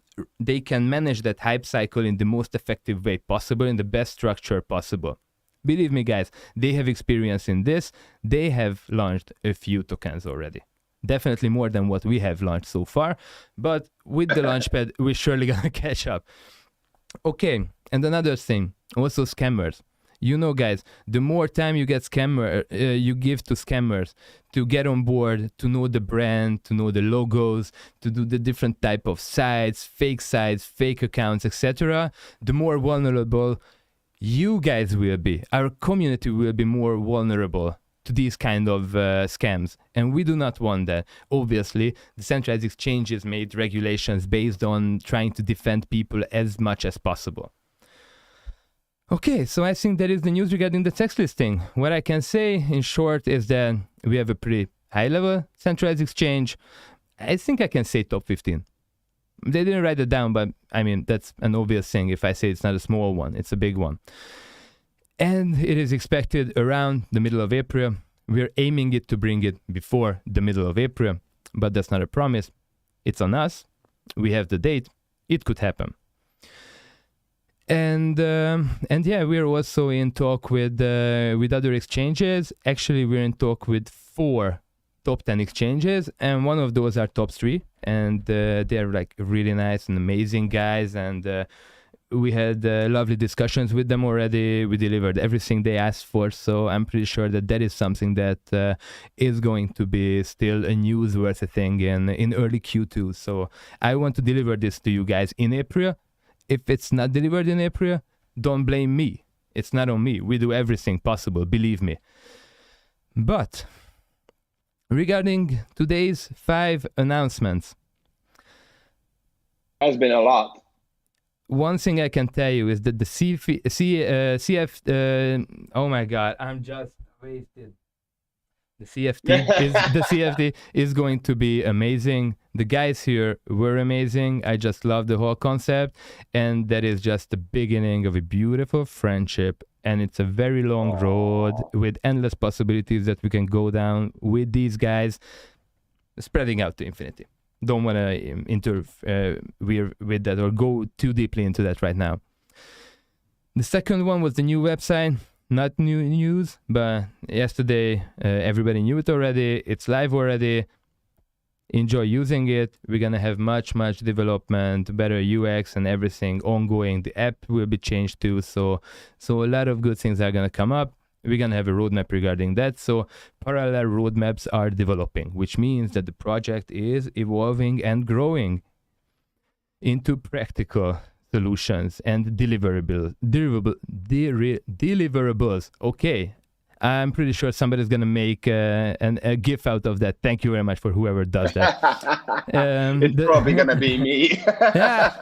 manage that hype cycle in the most effective way possible, in the best structure possible. Believe me, guys, they have experience in this. They have launched a few tokens already. Definitely more than what we have launched so far. But with the Launchpad, we're surely going to catch up. Okay, and another thing, also scammers. You know, guys, the more time you give to scammers to get on board, to know the brand, to know the logos, to do the different type of sites, fake accounts, etc., the more vulnerable you guys will be. Our community will be more vulnerable to these kind of scams, and we do not want that. Obviously, the centralized exchanges made regulations based on trying to defend people as much as possible. Okay, so I think that is the news regarding the text listing. What I can say in short is that we have a pretty high-level centralized exchange. I think I can say top 15. They didn't write it down, but I mean, that's an obvious thing. If I say it's not a small one, it's a big one. And it is expected around the middle of April. We're aiming it to bring it before the middle of April, but that's not a promise. It's on us. We have the date. It could happen. And yeah, we're also in talk with other exchanges. Actually, we're in talk with 4 top 10 exchanges, and one of those are top 3, and they're like really nice and amazing guys, and we had lovely discussions with them already. We delivered everything they asked for, so I'm pretty sure that is something that is going to be still a newsworthy thing in early Q2. So I want to deliver this to you guys in April. If it's not delivered in April, don't blame me. It's not on me. We do everything possible, believe me. But regarding today's 5 announcements, has been a lot. One thing I can tell you is that the oh my god, I'm just wasted. The CFT is going to be amazing. The guys here were amazing. I just love the whole concept, and that is just the beginning of a beautiful friendship. And it's a very long road with endless possibilities that we can go down with these guys, spreading out to infinity. Don't want to interfere with that or go too deeply into that right now. The second one was the new website. Not new news, but yesterday everybody knew it already. It's live already. Enjoy using it. We're going to have much development, better UX and everything ongoing. The app will be changed too. So a lot of good things are going to come up. We're going to have a roadmap regarding that. So parallel roadmaps are developing, which means that the project is evolving and growing into practical solutions and deliverables. Okay. I'm pretty sure somebody's going to make a GIF out of that. Thank you very much for whoever does that. It's probably going to be me. Yeah.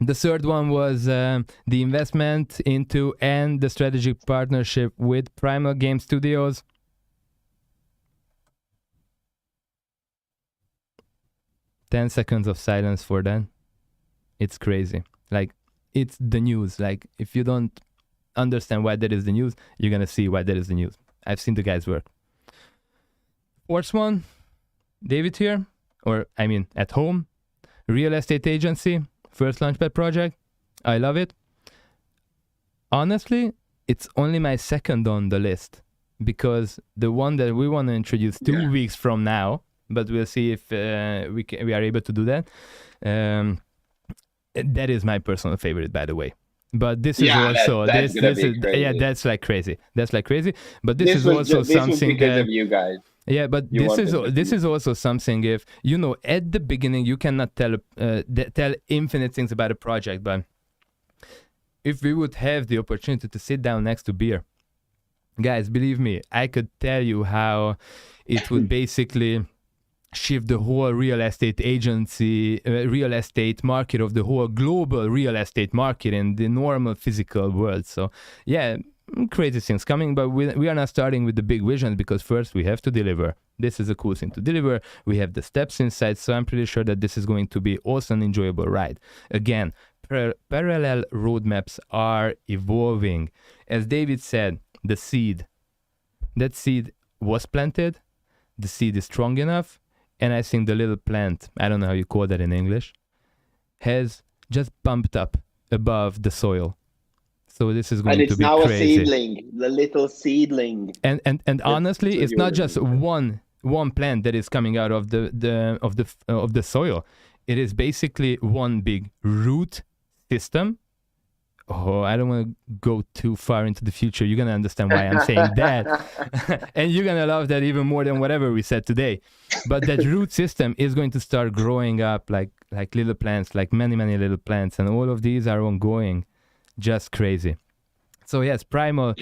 The third one was the investment into and the strategic partnership with Primal Game Studios. Ten seconds of silence for that. It's crazy. Like, it's the news. Like, if you don't understand why that is the news, you're going to see why that is the news. I've seen the guys work. Fourth one, David here, or I mean at home, real estate agency, first Launchpad project. I love it. Honestly, it's only my second on the list because the one that we want to introduce 2 weeks from now, but we'll see if we are able to do that. That is my personal favorite, by the way. But this is also that's like crazy. That's like crazy. But this is also something because of you guys. Yeah, but this is also something. If you know, at the beginning, you cannot tell infinite things about a project. But if we would have the opportunity to sit down next to beer, guys, believe me, I could tell you how it would basically shift the whole real estate market of the whole global real estate market in the normal physical world. So yeah, crazy things coming, but we are not starting with the big visions because first we have to deliver. This is a cool thing to deliver. We have the steps inside, so I'm pretty sure that this is going to be also an enjoyable ride. Again, parallel roadmaps are evolving. As David said, that seed was planted, the seed is strong enough, and I think the little plant, I don't know how you call that in English, has just bumped up above the soil. So this is going to be crazy. And it's now a seedling, the little seedling. And honestly, it's not just one plant that is coming out of the soil. It is basically one big root system. Oh, I don't want to go too far into the future. You're going to understand why I'm saying that. And you're going to love that even more than whatever we said today. But that root system is going to start growing up like little plants, like many little plants. And all of these are ongoing. Just crazy. So yes, Primal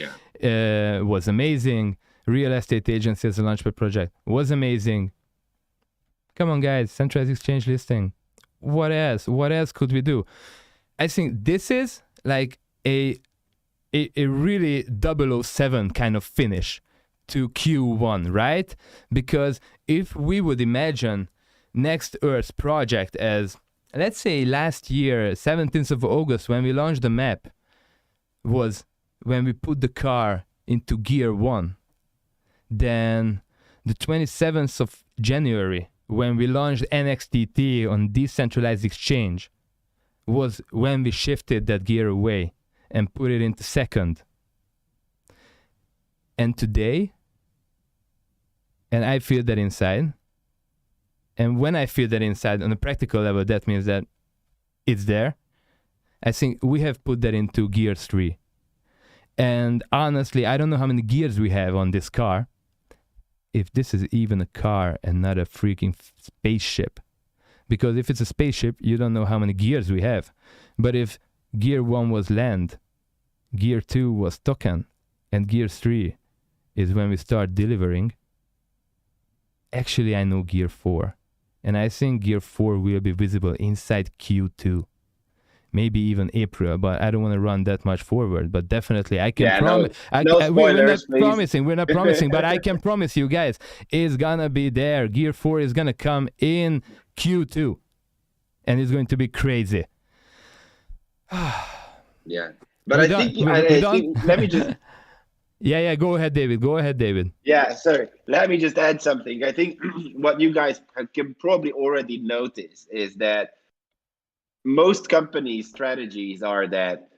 was amazing. Real estate agency as a Launchpad project was amazing. Come on, guys. Centralized exchange listing. What else? What else could we do? I think this is like a really 007 kind of finish to Q1, right? Because if we would imagine Next Earth project as let's say last year, 17th of August, when we launched the map, was when we put the car into gear 1. Then the 27th of January, when we launched NXTT on decentralized exchange, was when we shifted that gear away and put it into second. And today, and I feel that inside, and when I feel that inside on a practical level, that means that it's there. I think we have put that into gear 3. And honestly, I don't know how many gears we have on this car. If this is even a car and not a freaking spaceship. Because if it's a spaceship, you don't know how many gears we have. But if gear 1 was land, gear 2 was token, and gear 3 is when we start delivering, actually I know gear 4. And I think gear 4 will be visible inside Q2. Maybe even April, but I don't want to run that much forward. But definitely, I can promise. No spoilers, we're not promising, but I can promise you guys, it's gonna be there. Gear 4 is gonna come in Q2, and it's going to be crazy. Yeah, but I think let me just. Yeah. Go ahead, David. Yeah, sorry. Let me just add something. I think what you guys can probably already notice is that most companies' strategies are that,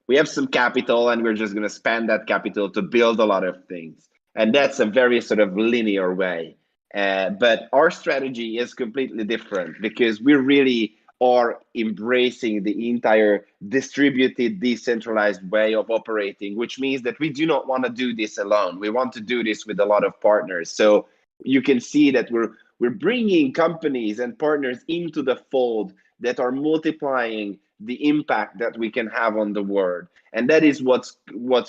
we have some capital and we're just going to spend that capital to build a lot of things. And that's a very sort of linear way. But our strategy is completely different because we really are embracing the entire distributed, decentralized way of operating, which means that we do not want to do this alone. We want to do this with a lot of partners. So you can see that we're bringing companies and partners into the fold that are multiplying the impact that we can have on the world. And that is what's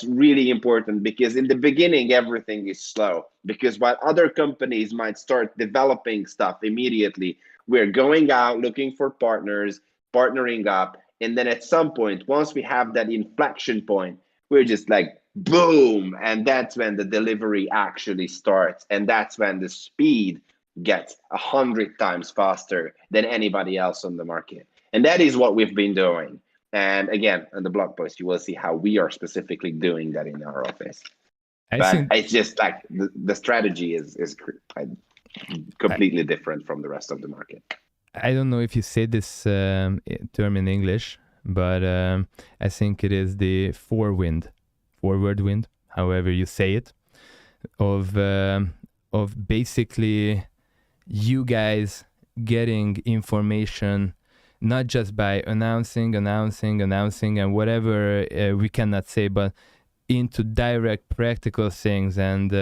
really important, because in the beginning, everything is slow. Because while other companies might start developing stuff immediately, we're going out looking for partners, partnering up. And then at some point, once we have that inflection point, we're just like, boom. And that's when the delivery actually starts. And that's when the speed gets 100 times faster than anybody else on the market. And that is what we've been doing. And again, on the blog post, you will see how we are specifically doing that in our office. But it's just like the strategy is completely different from the rest of the market. I don't know if you say this term in English, but I think it is the forward wind, however you say it, of basically you guys getting information not just by announcing and whatever we cannot say, but into direct practical things. And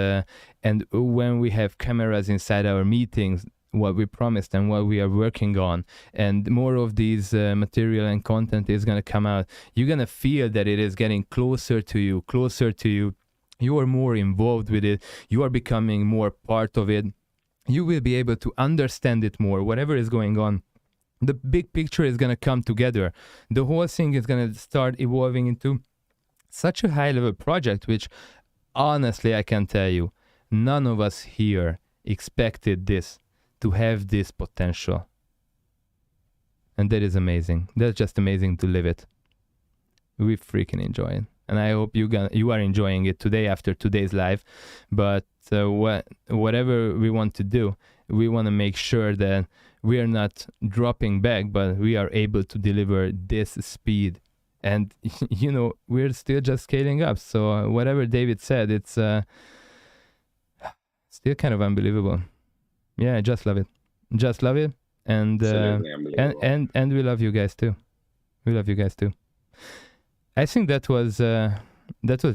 when we have cameras inside our meetings, what we promised and what we are working on, and more of these material and content is going to come out, you're going to feel that it is getting closer to you. You are more involved with it. You are becoming more part of it. You will be able to understand it more, whatever is going on. The big picture is going to come together. The whole thing is going to start evolving into such a high-level project, which honestly, I can tell you, none of us here expected this to have this potential. And that is amazing. That's just amazing to live it. We freaking enjoy it. And I hope you are enjoying it today after today's live. But whatever we want to do, we want to make sure that we are not dropping back, but we are able to deliver this speed. And, we're still just scaling up. So whatever David said, it's still kind of unbelievable. Yeah, I just love it. And and we love you guys too. I think that was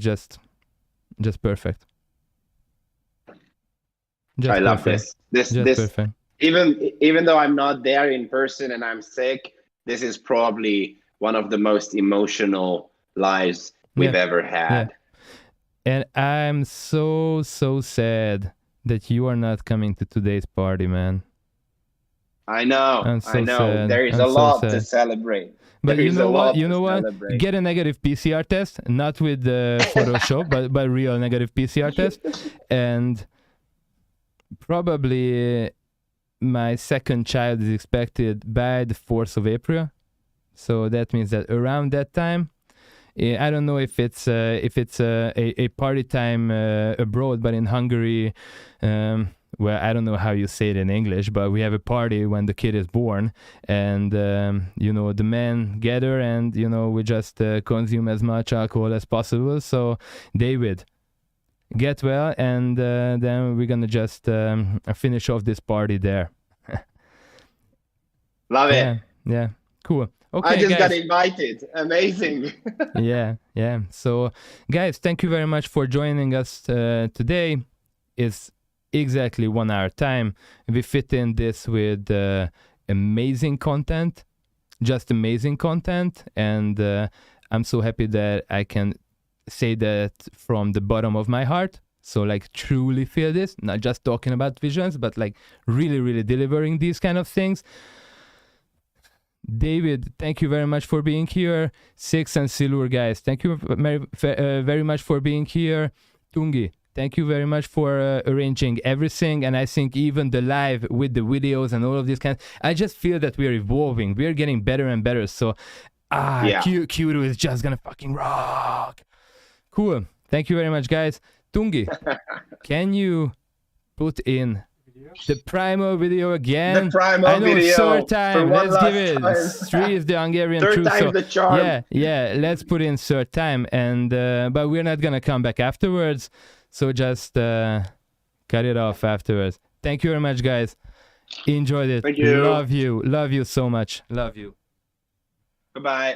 just perfect. I love this. This perfect. Even though I'm not there in person and I'm sick, this is probably one of the most emotional lives we've ever had. Yeah. And I'm so sad that you are not coming to today's party, man. I know. Sad. There is a lot to celebrate. But you know what? Get a negative PCR test, not with Photoshop, but real negative PCR test, and probably my second child is expected by the 4th of April. So that means that around that time, I don't know if it's a party time abroad, but in Hungary, well, I don't know how you say it in English, but we have a party when the kid is born, and you know, the men gather, and you know, we just consume as much alcohol as possible. So David, get well, and then we're gonna just finish off this party there. Love it. Yeah, cool. Okay, I just guys. got invited. Amazing. Yeah. So, guys, thank you very much for joining us today. It's exactly 1 hour time. We fit in this with amazing content, just amazing content, and I'm so happy that I can say that from the bottom of my heart. So, like, truly feel this, not just talking about visions, but like really, really delivering these kind of things. David, thank you very much for being here. CEX and Silur, guys, thank you very much for being here. Tungi, thank you very much for arranging everything. And I think even the live with the videos and all of this kind, I just feel that we are evolving. We are getting better and better. So, Q2 is just gonna fucking rock. Cool. Thank you very much, guys. Tungi, can you put in the primal video again? The primal I know, video. third time. Let's give it. Time. 3 is the Hungarian Third truth. time the charm. Yeah. Let's put in third time, and but we're not gonna come back afterwards. So just cut it off afterwards. Thank you very much, guys. Enjoyed it. Thank you. Love you so much. Love you. Bye-bye.